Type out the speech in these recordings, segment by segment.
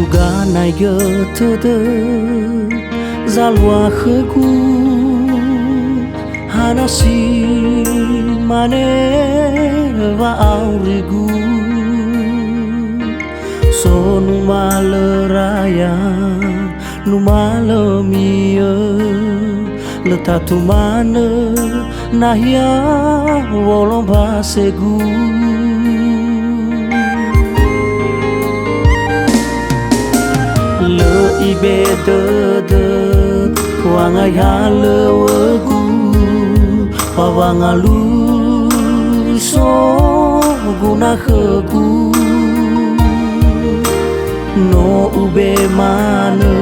uga nai götödö zalwa khegu hanasi mane va aurigu so nu maleraya nu malemia letatu mana nahia wolong basegu le ibe de wanga ya le wegu pawanga lu so guna khegu no ube mana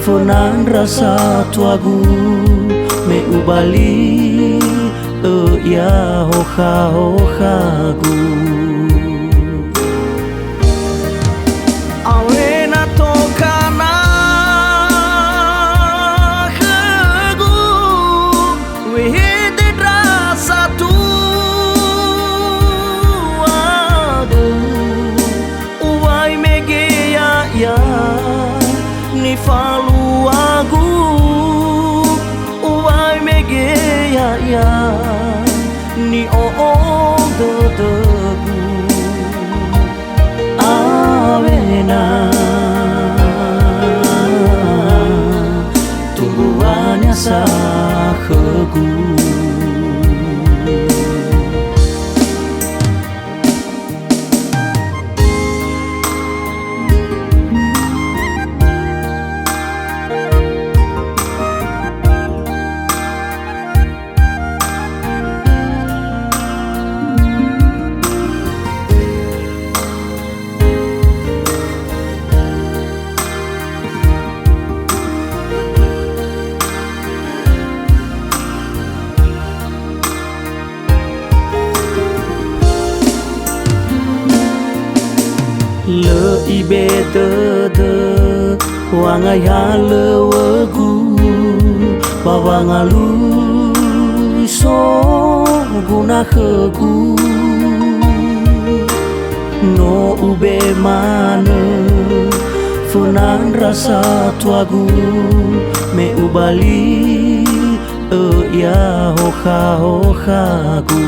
fonan rasa tuagu me ubali ya hoha hohagu awena tokana khegu wihid rasa tu adu uai mege ya ni falu agu uai mege ya ni do debu awena tumbuhannya sakhegu le ibe de wanga ya le wegu bawanga lu so guna khegu no ube mana funan rasa tuagu me ubali ya hoha hohagu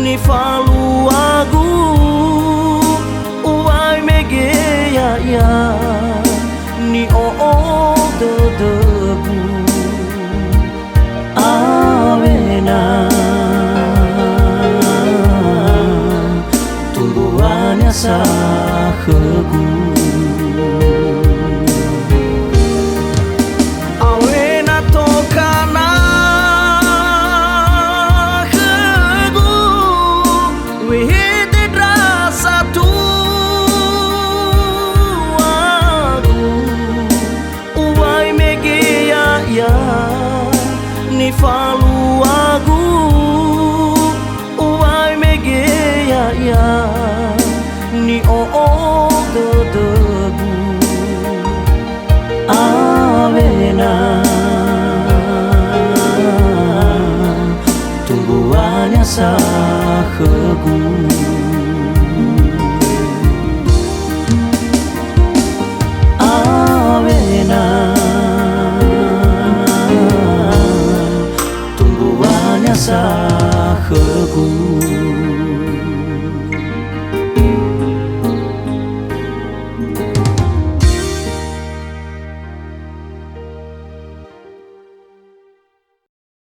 ni falu agu uai mege ya ni do debu awena tumbuhannya sakhegu awena tokana wihid rasa tu adu uai mege ya ni falu agu uai mege ya ni do debu awena tumbuhannya sakhegu